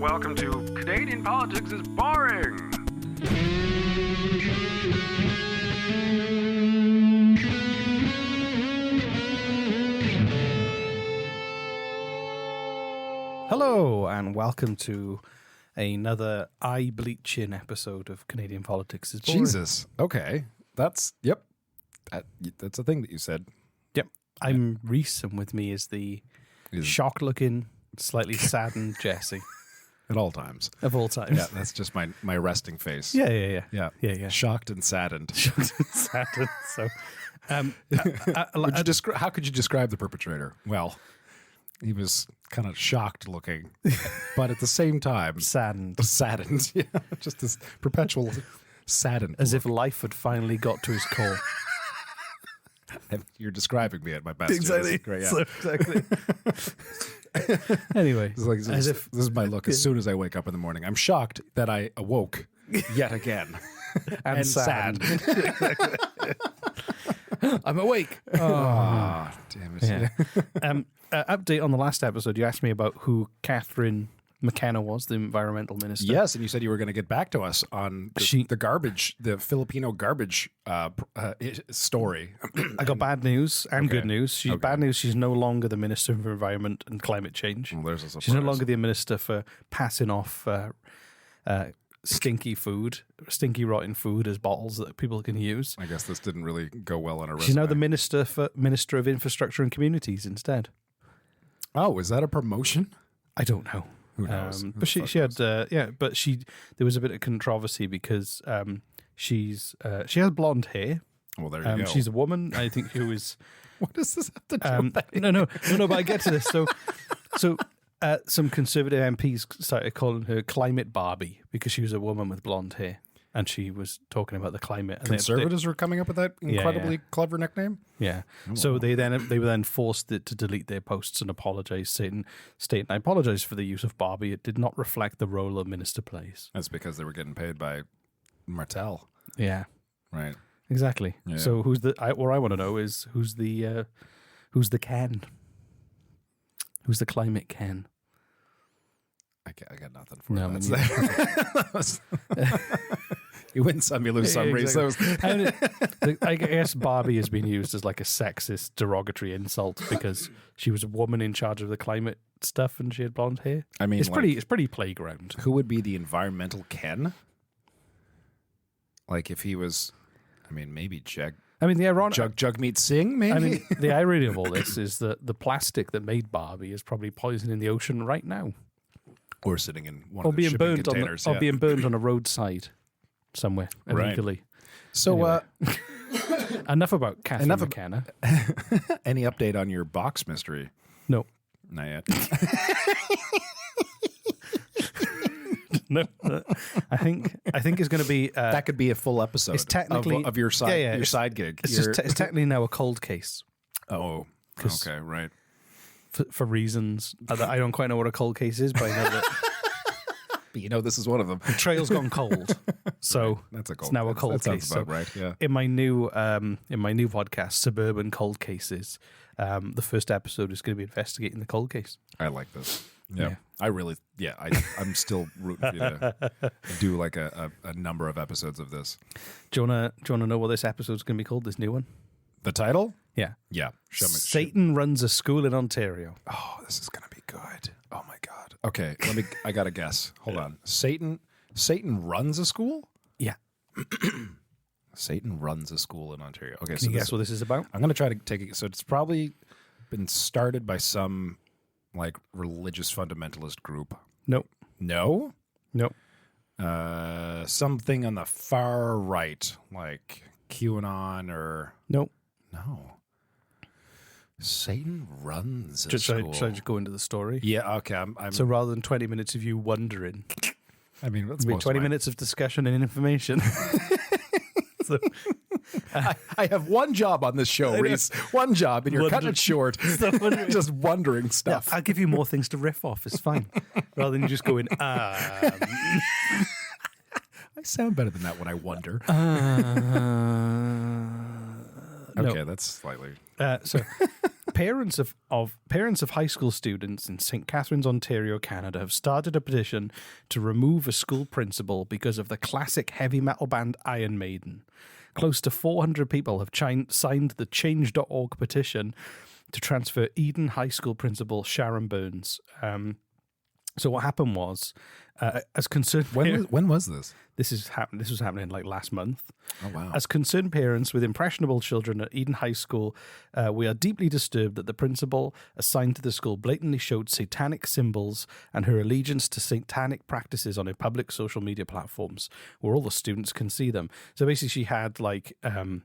welcome to Canadian Politics is Boring. Hello, and welcome to another eye-bleaching episode of Canadian Politics is Boring. Jesus. Okay. That's a thing that you said. Yep. I'm Reese, and with me is the shocked-looking, slightly saddened Jesse. At all times. Of all times. Yeah, that's just my resting face. Yeah. Shocked and saddened. Shocked and saddened. So, how could you describe the perpetrator? Well, he was kind of shocked looking, but at the same time... saddened. Saddened. Yeah, just this perpetual saddened As look. if life had finally got to his core. You're describing me at my best. Exactly. Great, yeah. So, exactly. Anyway, this is my look as soon as I wake up in the morning. I'm shocked that I awoke yet again. and sad. I'm awake. Oh, damn it. Yeah. Update on the last episode, you asked me about who Catherine McKenna was, the environmental minister. Yes, and you said you were going to get back to us on the Filipino garbage story. I got bad news and good news. Bad news, she's no longer the Minister for Environment and Climate Change. Well, there's a surprise. She's no longer the Minister for passing off stinky rotten food as bottles that people can use. I guess this didn't really go well on her resume. She's now the Minister of Infrastructure and Communities instead. Oh, is that a promotion? I don't know. Who knows? But she had there was a bit of controversy because she has blonde hair. Well, there you go. She's a woman, I think, who is. What does this have to do with that? No. But I get to this. So some conservative MPs started calling her Climate Barbie because she was a woman with blonde hair, and she was talking about the climate. And Conservatives were coming up with that incredibly clever nickname. Yeah. So they were then forced to delete their posts and apologize, stating, "I apologize for the use of Barbie. It did not reflect the role the minister plays." That's because they were getting paid by Martel. Yeah. Right. Exactly. Yeah. So what I want to know is who's the Ken? Who's the climate Ken? I got nothing for No, you win some, you lose some. Exactly. I guess Barbie has been used as like a sexist, derogatory insult because she was a woman in charge of the climate stuff and she had blonde hair. I mean, it's pretty playground. Who would be the environmental Ken? Like if he was, maybe Jug Meat Singh, maybe? The irony of all this is that the plastic that made Barbie is probably poisoning the ocean right now. Or sitting in one of the shipping containers. Or being burned on a roadside somewhere illegally. Right. So, anyway. Enough about Catherine McKenna. Any update on your box mystery? No. Not yet. No, I think it's going to be that could be a full episode. It's technically of your side your side gig. It's technically now a cold case. Oh, okay, right. For reasons that I don't quite know what a cold case is, but I know that. But this is one of them. The trail's gone cold, so right. That's it's now a cold case. About right. Yeah. In my new podcast, Suburban Cold Cases, the first episode is going to be investigating the cold case. I like this. Yeah. I'm still rooting for you to do like a number of episodes of this. Do you wanna know what this episode's going to be called? This new one. The title? Yeah. Yeah. Satan runs a school in Ontario. Oh, this is going to be good. Oh my God. Okay. I got to guess. Hold on. Satan runs a school? Yeah. Satan runs a school in Ontario. Okay. Can you guess what this is about? I'm going to try to take it. So it's probably been started by some like religious fundamentalist group. Nope. No? Nope. Something on the far right, like QAnon or... Nope. No. Satan runs a school. school. Should I just go into the story? Yeah, okay. So rather than 20 minutes of you wondering, that's 20 minutes of discussion and information. So, I have one job on this show, Reese. One job, and you're cutting it short. Just wondering stuff. Yeah, I'll give you more things to riff off. It's fine. Rather than you just going, I sound better than that when I wonder. Okay, no. that's slightly... So parents of high school students in St. Catharines, Ontario, Canada, have started a petition to remove a school principal because of the classic heavy metal band Iron Maiden. Close to 400 people have signed the Change.org petition to transfer Eden High School principal Sharon Burns. So what happened was, as concerned When was this? this was happening like last month. Oh, wow. As concerned parents with impressionable children at Eden High School, we are deeply disturbed that the principal assigned to the school blatantly showed satanic symbols and her allegiance to satanic practices on her public social media platforms, where all the students can see them. So basically, she had like an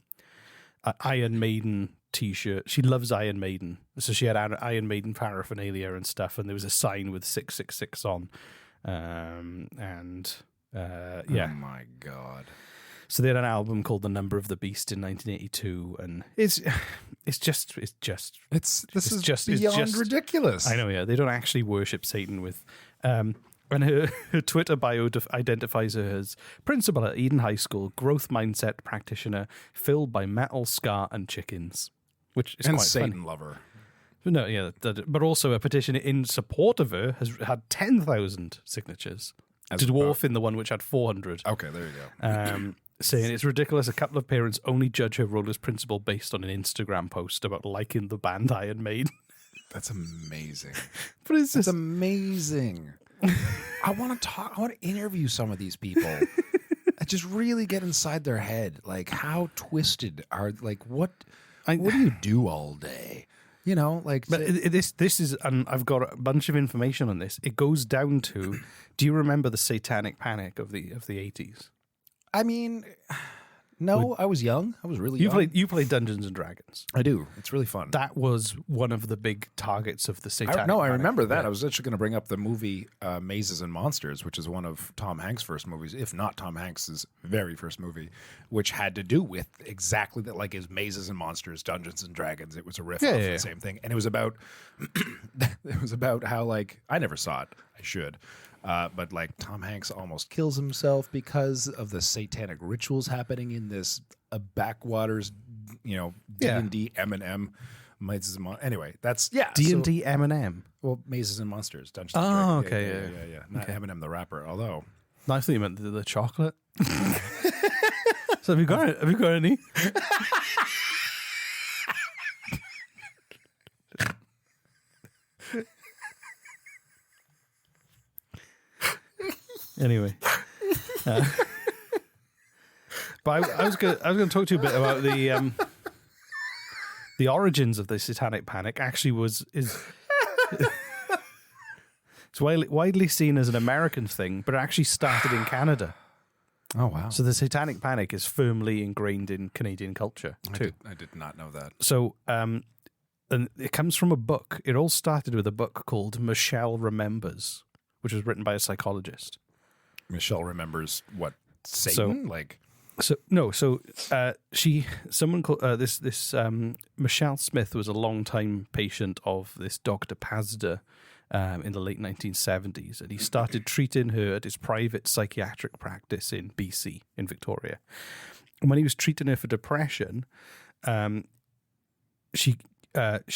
Iron Maiden T-shirt. She loves Iron Maiden, so she had Iron Maiden paraphernalia and stuff, and there was a sign with 666 on, yeah. Oh my God. So they had an album called "The Number of the Beast" in 1982, and it's just beyond ridiculous. I know, yeah. They don't actually worship Satan with, and her Twitter bio identifies her as principal at Eden High School, growth mindset practitioner, filled by metal, ska, and chickens, which is and quite Satan funny. lover. No, yeah, but also a petition in support of her has had 10,000 signatures, to dwarf in the one which had 400. Okay, there you go. Saying it's ridiculous. A couple of parents only judge her role as principal based on an Instagram post about liking the band Iron Maiden. That's amazing. But it's That's just amazing. I want to interview some of these people. I just really get inside their head. Like, how twisted are, like, what do you do all day? You know, like, But this is, and I've got a bunch of information on this. It goes down to, do you remember the Satanic Panic of the 80s? I mean, no, I was young. I was really young. You played Dungeons and Dragons. I do. It's really fun. That was one of the big targets of the Satanic I Panic. remember that. Yeah. I was actually going to bring up the movie Mazes and Monsters, which is one of Tom Hanks' first movies, if not Tom Hanks' very first movie, which had to do with exactly that, like his Mazes and Monsters, Dungeons and Dragons. It was a riff off the same thing. And it was about how, like, I never saw it. I should. But like Tom Hanks almost kills himself because of the satanic rituals happening in this backwaters, D&D M&M. Anyway, that's D&D M&M. Well, Mazes and Monsters, Dungeons and Oh, Dragons. okay, Yeah. Not Eminem the rapper, although. I thought you meant the chocolate. So have you got any? Anyway, but I was going to talk to you a bit about the origins of the Satanic Panic. Actually, it's widely seen as an American thing, but it actually started in Canada. Oh wow! So the Satanic Panic is firmly ingrained in Canadian culture too. I did not know that. So, and it comes from a book. It all started with a book called Michelle Remembers, which was written by a psychologist. Michelle remembers what Satan Someone called this Michelle Smith was a long-time patient of this Dr. Pazda in the late 1970s, and he started treating her at his private psychiatric practice in BC, in Victoria. And when he was treating her for depression, she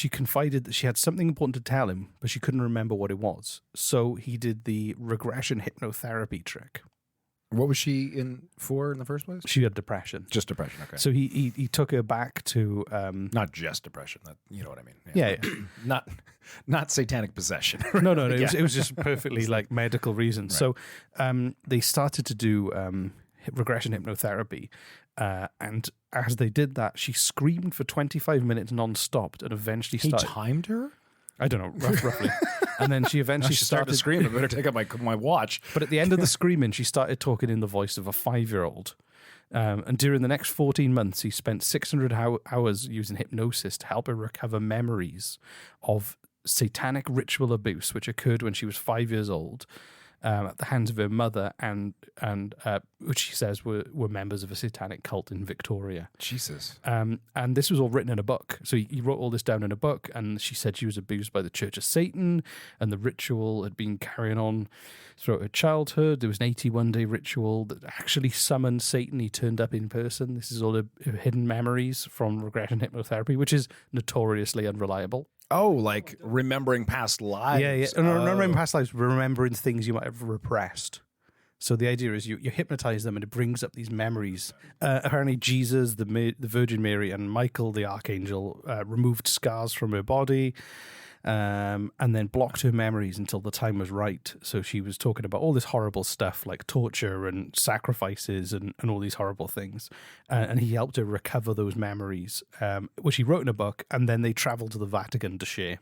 confided that she had something important to tell him, but she couldn't remember what it was. So he did the regression hypnotherapy trick. What was she in for in the first place? She had depression. Just depression, okay. So he took her back to not just depression. That, you know what I mean? Yeah. not satanic possession. No. It was just perfectly like medical reasons. Right. So they started to do regression hypnotherapy, and as they did that, she screamed for 25 minutes non-stop, and eventually He started. timed her? I don't know, roughly. And then she eventually started to scream. I better take out my watch. But at the end of the screaming, she started talking in the voice of a 5-year-old. And during the next 14 months, he spent 600 hours using hypnosis to help her recover memories of satanic ritual abuse, which occurred when she was 5 years old. at the hands of her mother, and which she says were members of a satanic cult in Victoria. Jesus. And this was all written in a book. So he wrote all this down in a book, and she said she was abused by the Church of Satan, and the ritual had been carrying on throughout her childhood. There was an 81-day ritual that actually summoned Satan. He turned up in person. This is all her hidden memories from regression hypnotherapy, which is notoriously unreliable. Oh, like remembering past lives. Yeah. No, remembering past lives, remembering things you might have repressed. So the idea is you hypnotize them and it brings up these memories. Apparently Jesus, the Virgin Mary, and Michael, the Archangel, removed scars from her body and then blocked her memories until the time was right. So she was talking about all this horrible stuff like torture and sacrifices and all these horrible things. And he helped her recover those memories, which he wrote in a book, and then they traveled to the Vatican to share.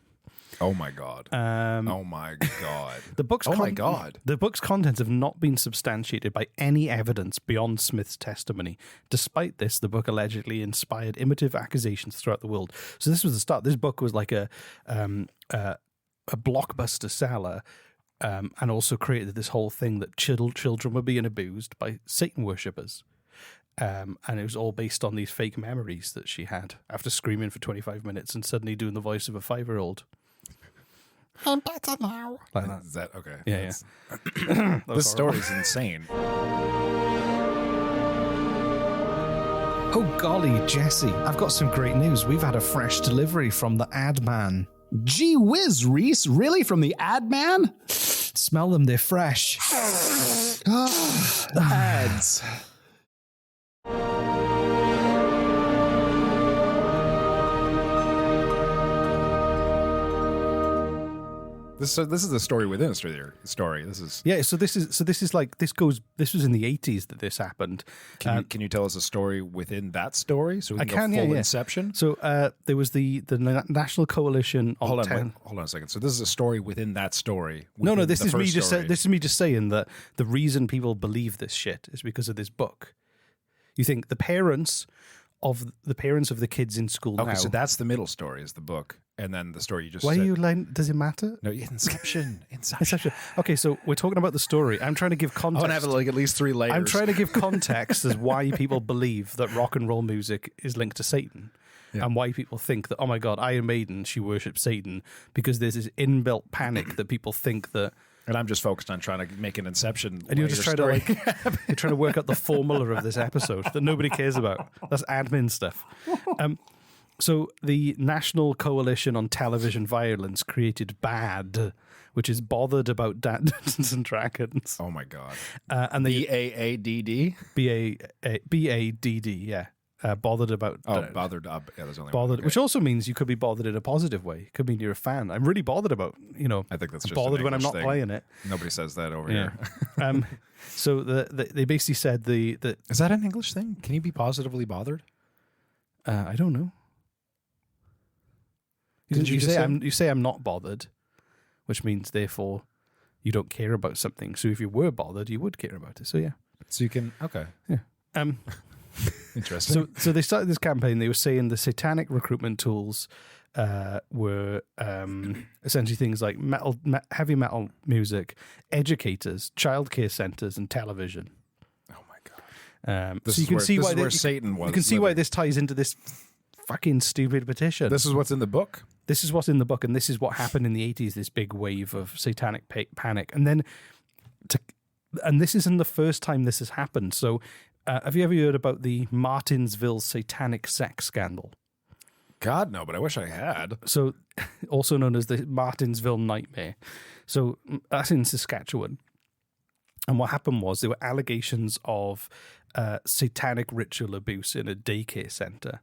Oh my God. Oh my God. The book's The book's contents have not been substantiated by any evidence beyond Smith's testimony. Despite this, the book allegedly inspired imitative accusations throughout the world. So this was the start. This book was like a blockbuster seller, and also created this whole thing that children were being abused by Satan worshippers. And it was all based on these fake memories that she had after screaming for 25 minutes and suddenly doing the voice of a 5-year-old. I'm better now. Like that. Is that okay? Yeah. This story's insane. Oh golly, Jesse, I've got some great news. We've had a fresh delivery from the ad man. Gee whiz, Reese, really? From the ad man? Smell them, they're fresh. The ads. This is a story within a story. This is this was in the 80s that this happened. Can you tell us a story within that story so we can go full inception? So there was the National Coalition on Hold on a second. So this is a story within that story. This is me just saying that the reason people believe this shit is because of this book. You think the parents of the kids in school now. So that's the middle story is the book. And then the story you just Why said. are you lying? Does it matter? No, Inception. Okay, so we're talking about the story. I'm trying to give context. I want to have at least 3 layers. I'm trying to give context as why people believe that rock and roll music is linked to Satan. Yeah. And why people think that, oh my God, Iron Maiden, she worships Satan, because there's this inbuilt panic that people think that. And I'm just focused on trying to make an Inception. And you're just trying you're trying to work out the formula of this episode that nobody cares about. That's admin stuff. So the National Coalition on Television Violence created BAD, which is Bothered About Dungeons and Dragons. Oh my God. And they BAADD? BADD, yeah. Bothered about. Bothered up. Yeah, there's only bothered, one. Okay. Which also means you could be bothered in a positive way. It could mean you're a fan. I'm really bothered about, I think that's just bothered when I'm not playing it. Nobody says that over here. So they basically said is that an English thing? Can you be positively bothered? I don't know. You say I'm not bothered, which means therefore you don't care about something. So if you were bothered, you would care about it. So yeah. So you can Yeah. Interesting. So they started this campaign. They were saying the satanic recruitment tools were essentially things like heavy metal music, educators, childcare centers, and television. Oh my God! So you can see why Satan was. You can see why this ties into this fucking stupid petition. This is what's in the book. This is what's in the book, and this is what happened in the 80s. This big wave of satanic panic, and then and this isn't the first time this has happened. So. Have you ever heard about the Martinsville satanic sex scandal? God, no, but I wish I had. So, also known as the Martinsville Nightmare. So, that's in Saskatchewan. And what happened was there were allegations of satanic ritual abuse in a daycare center.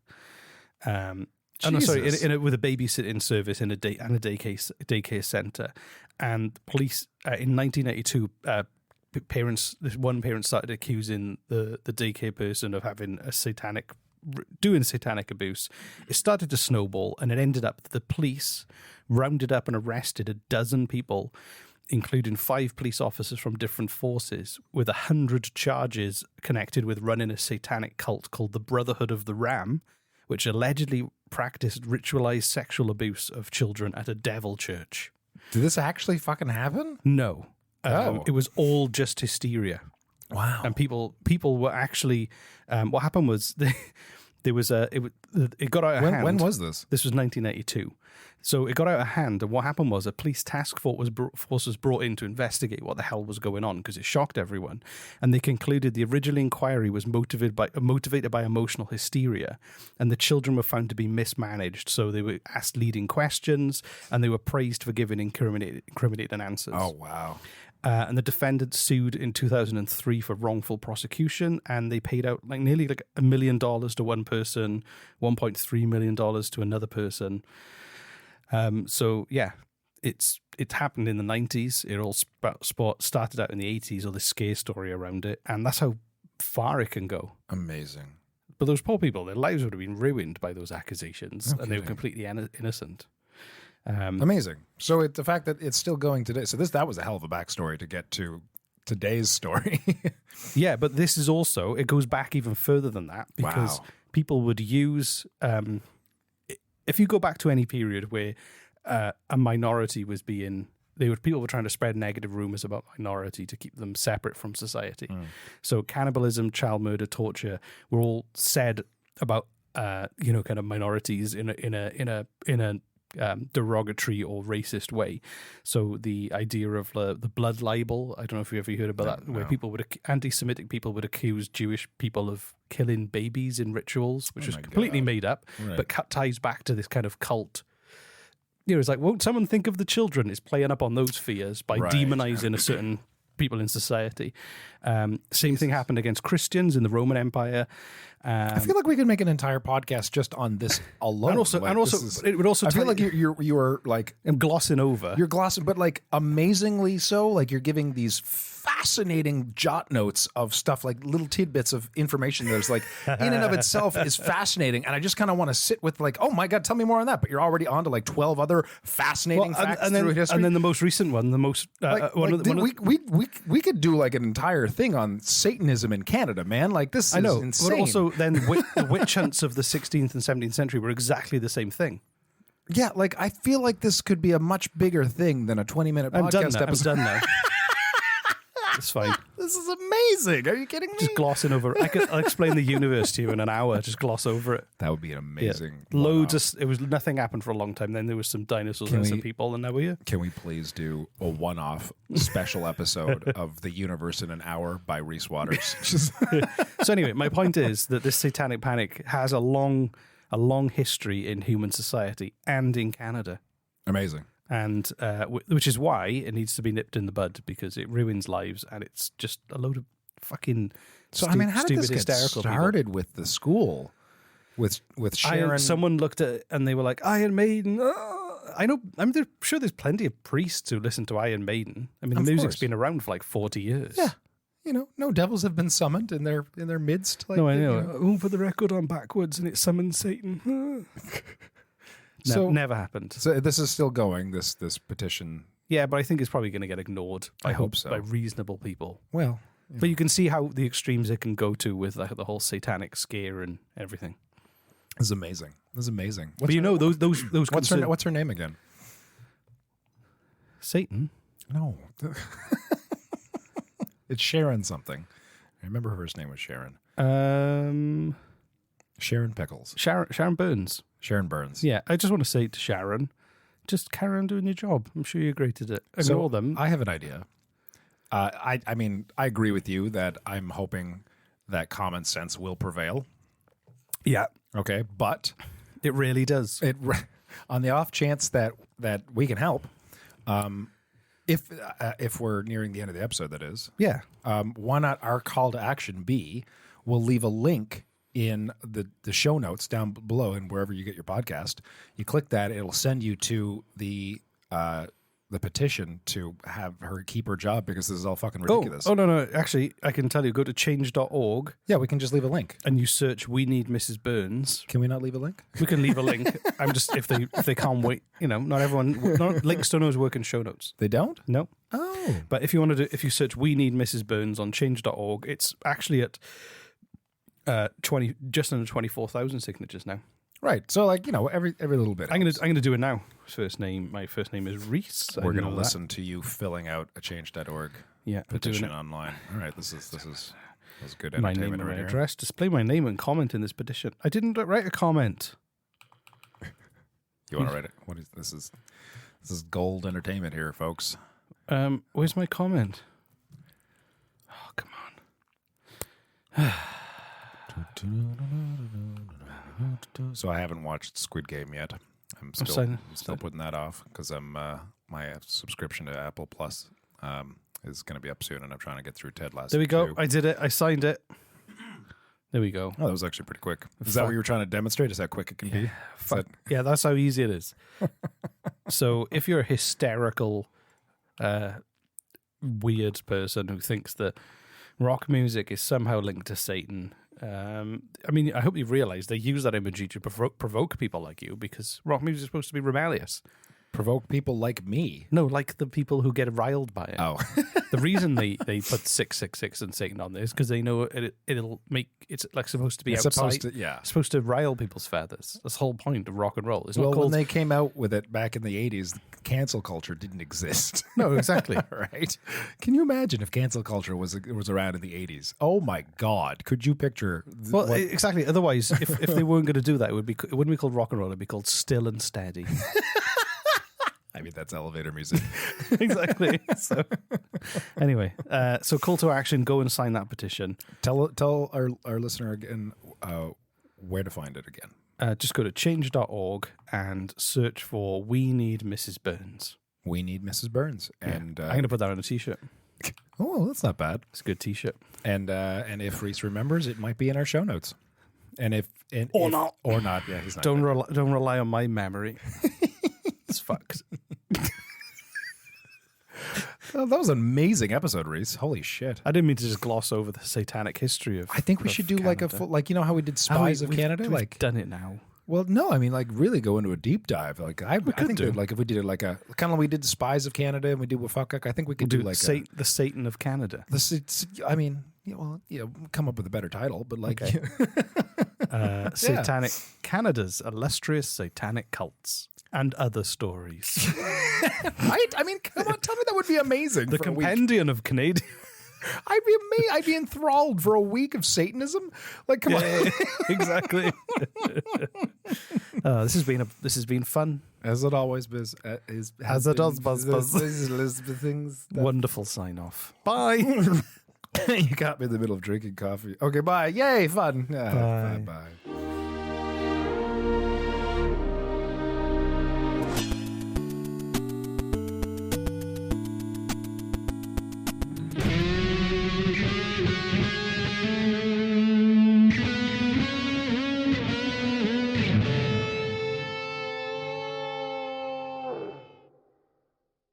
With a babysitting service in a daycare center. And police in 1982. One parent started accusing the daycare person of having doing satanic abuse. It started to snowball, and it ended up that the police rounded up and arrested a dozen people, including 5 police officers from different forces, with 100 charges connected with running a satanic cult called the Brotherhood of the Ram, which allegedly practiced ritualized sexual abuse of children at a devil church. Did this actually fucking happen? No. It was all just hysteria. Wow. And people were actually. What happened was it got out of hand. When was this? This was 1982. So it got out of hand, and what happened was a police task force was brought in to investigate what the hell was going on because it shocked everyone. And they concluded the original inquiry was motivated by emotional hysteria, and the children were found to be mismanaged. So they were asked leading questions, and they were praised for giving incriminating answers. Oh, wow. And the defendant sued in 2003 for wrongful prosecution, and they paid out nearly $1 million to one person, $1.3 million to another person. So yeah, it happened in the 90s. It all started out in the 80s, or the scare story around it, and that's how far it can go. Amazing. But those poor people, their lives would have been ruined by those accusations, No and they were kidding. completely innocent. Amazing. So the fact that it's still going today. So that was a hell of a backstory to get to today's story. Yeah, but this is also, it goes back even further than that, because Wow. people would use, if you go back to any period where a minority was being, people were trying to spread negative rumors about minority to keep them separate from society. So cannibalism, child murder, torture were all said about, kind of minorities in a derogatory or racist way. So the idea of the blood libel, I don't know if you ever heard about that, where anti-Semitic people would accuse Jewish people of killing babies in rituals, which was completely made up, but ties back to this kind of cult. It's like, won't someone think of the children? It's playing up on those fears by demonizing a certain people in society. Same thing happened against Christians in the Roman Empire. I feel like we could make an entire podcast just on this alone. And also, it would also. I feel like you are like I'm glossing over. You're glossing, but like amazingly so. Like you're giving these fascinating jot notes of stuff, like little tidbits of information that's like in and of itself is fascinating. And I just kind of want to sit with like, oh my God, tell me more on that. But you're already on to like 12 other fascinating facts through history. And then the most recent one, the most we could do like an entire thing on Satanism in Canada, man. Like this is insane. But also then the witch hunts of the 16th and 17th century were exactly the same thing. Yeah, like I feel like this could be a much bigger thing than a 20-minute podcast episode. I'm done now. It's fine. This is amazing. Are you kidding me? Just glossing over it. I'll explain the universe to you in an hour. Just gloss over it. That would be an amazing. Yeah. Nothing happened for a long time. Then there was some dinosaurs and some people, and now we're here. Can we please do a one-off special episode of The Universe in an Hour by Reese Waters? So anyway, my point is that this Satanic Panic has a long history in human society and in Canada. Amazing. And which is why it needs to be nipped in the bud, because it ruins lives and it's just a load of fucking how did this get started people. with the school? With Sharon? Someone looked at it and they were like, Iron Maiden. I'm sure there's plenty of priests who listen to Iron Maiden. I mean, the music's been around for like 40 years. Yeah. No devils have been summoned in their midst. Like, no, I know. We'll put the record on backwards and it summons Satan. No, never happened. So this is still going, this petition. Yeah, but I think it's probably going to get ignored. I hope so. By reasonable people. Well, but you can see how the extremes it can go to with the whole satanic scare and everything. This is amazing. Those what's her name again? Satan? No. It's Sharon something. I remember her first name was Sharon. Sharon Pickles. Sharon Burns. Sharon Burns. Yeah, I just want to say to Sharon, just carry on doing your job. I'm sure you're great at it. Ignore them. I have an idea. I mean, I agree with you that I'm hoping that common sense will prevail. Yeah. Okay, but it really does. On the off chance that we can help, if we're nearing the end of the episode, that is. Yeah. Why not our call to action be, we'll leave a link in the show notes down below, and wherever you get your podcast, you click that, it'll send you to the petition to have her keep her job, because this is all fucking ridiculous. Oh no. Actually, I can tell you, go to change.org. Yeah, we can just leave a link. And you search "We Need Mrs. Burns." Can we not leave a link? We can leave a link. I'm just, if they can't wait, not everyone, links don't always work in show notes. They don't? No. Oh. But if you search "We Need Mrs. Burns" on change.org, it's actually at just under 24,000 signatures now. Right. So like, every little bit. I'm helps. gonna do it now. My first name is Reese. We're going to listen to you filling out a change.org Yeah, I'm doing petition it. online. All right, this is good My entertainment name and my right here. address. Display my name and comment in this petition. I didn't write a comment. You want to write it? What is this? This is gold entertainment here, folks. Where's my comment? Oh, come on. So I haven't watched Squid Game yet. I'm still signing- putting that off because my subscription to Apple Plus is going to be up soon, and I'm trying to get through Ted Lasso. There we go. 2. I did it. I signed it. There we go. Oh, that was actually pretty quick. Is that what you were trying to demonstrate? Is how quick it can be? Is that- Yeah, that's how easy it is. So if you're a hysterical, weird person who thinks that rock music is somehow linked to Satan, I mean, I hope you realize they use that imagery to provoke people like you, because rock music is supposed to be rebellious. provoke people like me. No, like the people who get riled by it. Oh. The reason they put 666 and Satan on this because they know it'll make it's like supposed to be It's outside. supposed to, yeah. It's supposed to rile people's feathers. That's the whole point of rock and roll. It's Well, not when called they came out with it back in the 80s, cancel culture didn't exist. no, exactly. Right? Can you imagine if cancel culture was around in the 80s? Oh my God. Could you picture? Well, exactly. Otherwise, if they weren't going to do that, it wouldn't be called rock and roll. It'd be called still and steady. I mean, that's elevator music. Exactly. So, anyway, so call to action: go and sign that petition. Tell our listener again where to find it again. Just go to change.org and search for "We Need Mrs. Burns." We need Mrs. Burns, and I'm going to put that on a T-shirt. oh, that's not bad. It's a good T-shirt. And if Reese remembers, it might be in our show notes. And if not. or not, yeah, he's not. Don't rely on my memory. It's fucked. Oh, that was an amazing episode, Reese. Holy shit! I didn't mean to just gloss over the satanic history of. I think we of should do like a Canada. full, like, you know how we did Spies of Canada, We've like done it now. well, no, I mean like really go into a deep dive. Like I think do. that, like if we did it like a kind of like we did the Spies of Canada and we did with fuck, I think we could do like the Satan of Canada. I mean, come up with a better title, but like Satanic Canada's illustrious satanic cults and other stories. right? I mean, come on, tell me that would be amazing. The for a week. compendium of Canadian. I'd be enthralled for a week of Satanism. Like, come on. Exactly. This has been fun. As it always is. As it does, buzz. Things. Wonderful sign off. Bye. You got me in the middle of drinking coffee. Okay, bye. Yay, fun. Bye. Bye.